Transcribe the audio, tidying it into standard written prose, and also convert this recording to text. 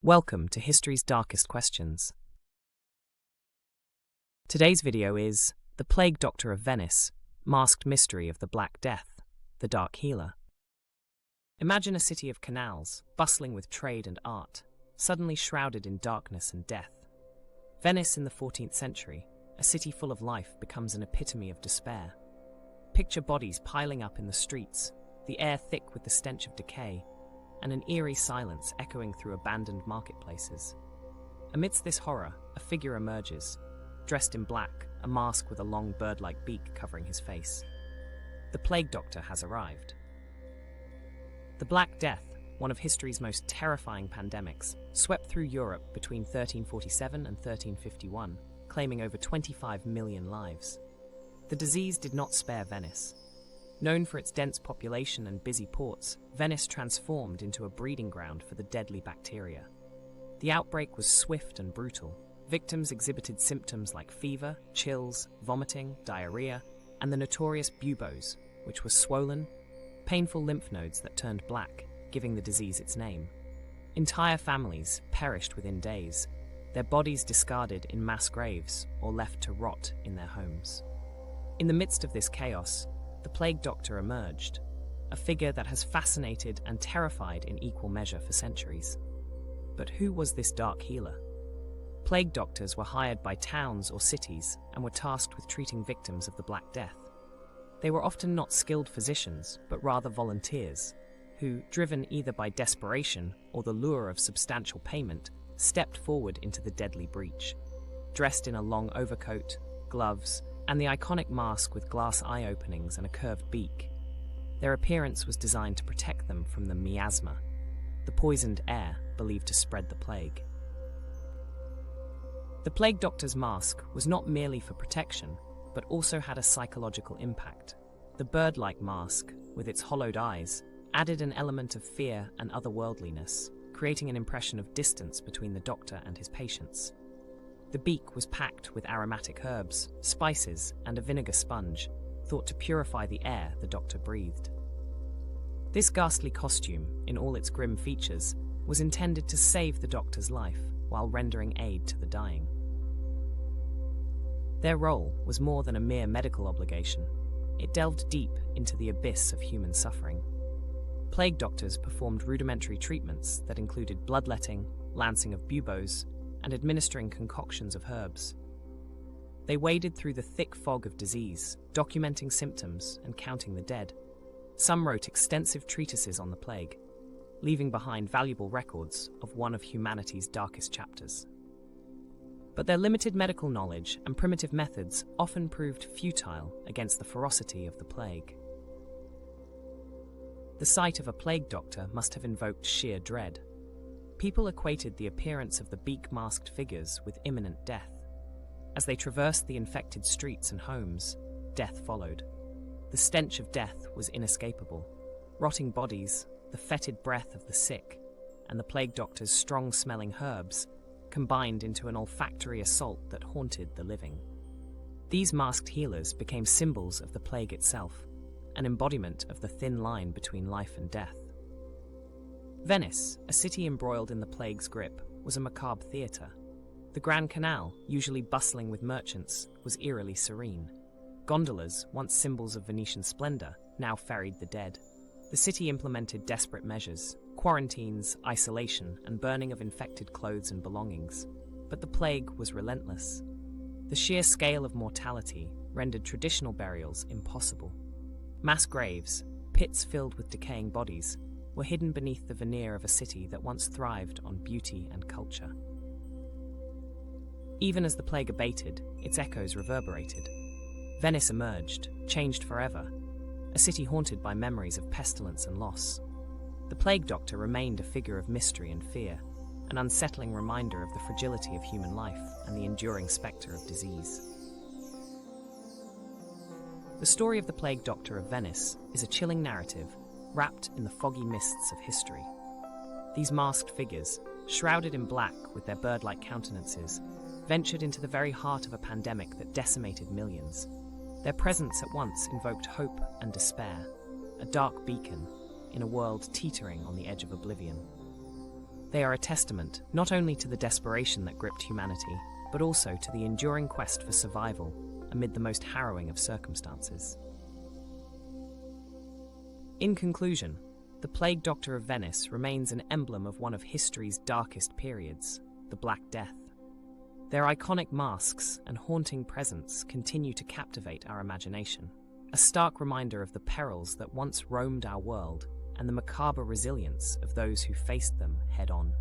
Welcome to History's Darkest Questions. Today's video is The Plague Doctor of Venice, Masked Mystery of the Black Death, the Dark Healer. Imagine a city of canals, bustling with trade and art, suddenly shrouded in darkness and death. Venice in the 14th century, a city full of life, becomes an epitome of despair. Picture bodies piling up in the streets, the air thick with the stench of decay, and an eerie silence echoing through abandoned marketplaces. Amidst this horror, a figure emerges, dressed in black, a mask with a long bird-like beak covering his face. The Plague Doctor has arrived. The Black Death, one of history's most terrifying pandemics, swept through Europe between 1347 and 1351, claiming over 25 million lives. The disease did not spare Venice. Known for its dense population and busy ports, Venice transformed into a breeding ground for the deadly bacteria. The outbreak was swift and brutal. Victims exhibited symptoms like fever, chills, vomiting, diarrhea, and the notorious buboes, which were swollen, painful lymph nodes that turned black, giving the disease its name. Entire families perished within days, their bodies discarded in mass graves or left to rot in their homes. In the midst of this chaos, the Plague Doctor emerged, a figure that has fascinated and terrified in equal measure for centuries. But who was this dark healer? Plague doctors were hired by towns or cities and were tasked with treating victims of the Black Death. They were often not skilled physicians, but rather volunteers, who, driven either by desperation or the lure of substantial payment, stepped forward into the deadly breach. Dressed in a long overcoat, gloves, and the iconic mask with glass eye openings and a curved beak, their appearance was designed to protect them from the miasma, the poisoned air believed to spread the plague. The Plague Doctor's mask was not merely for protection, but also had a psychological impact. The bird-like mask, with its hollowed eyes, added an element of fear and otherworldliness, creating an impression of distance between the doctor and his patients. The beak was packed with aromatic herbs, spices, and a vinegar sponge, thought to purify the air the doctor breathed. This ghastly costume, in all its grim features, was intended to save the doctor's life while rendering aid to the dying. Their role was more than a mere medical obligation. It delved deep into the abyss of human suffering. Plague doctors performed rudimentary treatments that included bloodletting, lancing of buboes, and administering concoctions of herbs. They waded through the thick fog of disease, documenting symptoms and counting the dead. Some wrote extensive treatises on the plague, leaving behind valuable records of one of humanity's darkest chapters. But their limited medical knowledge and primitive methods often proved futile against the ferocity of the plague. The sight of a plague doctor must have invoked sheer dread. People equated the appearance of the beak-masked figures with imminent death. As they traversed the infected streets and homes, death followed. The stench of death was inescapable. Rotting bodies, the fetid breath of the sick, and the plague doctor's strong-smelling herbs combined into an olfactory assault that haunted the living. These masked healers became symbols of the plague itself, an embodiment of the thin line between life and death. Venice, a city embroiled in the plague's grip, was a macabre theatre. The Grand Canal, usually bustling with merchants, was eerily serene. Gondolas, once symbols of Venetian splendor, now ferried the dead. The city implemented desperate measures, quarantines, isolation, and burning of infected clothes and belongings. But the plague was relentless. The sheer scale of mortality rendered traditional burials impossible. Mass graves, pits filled with decaying bodies, were hidden beneath the veneer of a city that once thrived on beauty and culture. Even as the plague abated, its echoes reverberated. Venice emerged, changed forever, a city haunted by memories of pestilence and loss. The Plague Doctor remained a figure of mystery and fear, an unsettling reminder of the fragility of human life and the enduring spectre of disease. The story of the Plague Doctor of Venice is a chilling narrative wrapped in the foggy mists of history. These masked figures, shrouded in black with their bird-like countenances, ventured into the very heart of a pandemic that decimated millions. Their presence at once invoked hope and despair, a dark beacon in a world teetering on the edge of oblivion. They are a testament not only to the desperation that gripped humanity, but also to the enduring quest for survival amid the most harrowing of circumstances. In conclusion, the Plague Doctor of Venice remains an emblem of one of history's darkest periods, the Black Death. Their iconic masks and haunting presence continue to captivate our imagination, a stark reminder of the perils that once roamed our world and the macabre resilience of those who faced them head-on.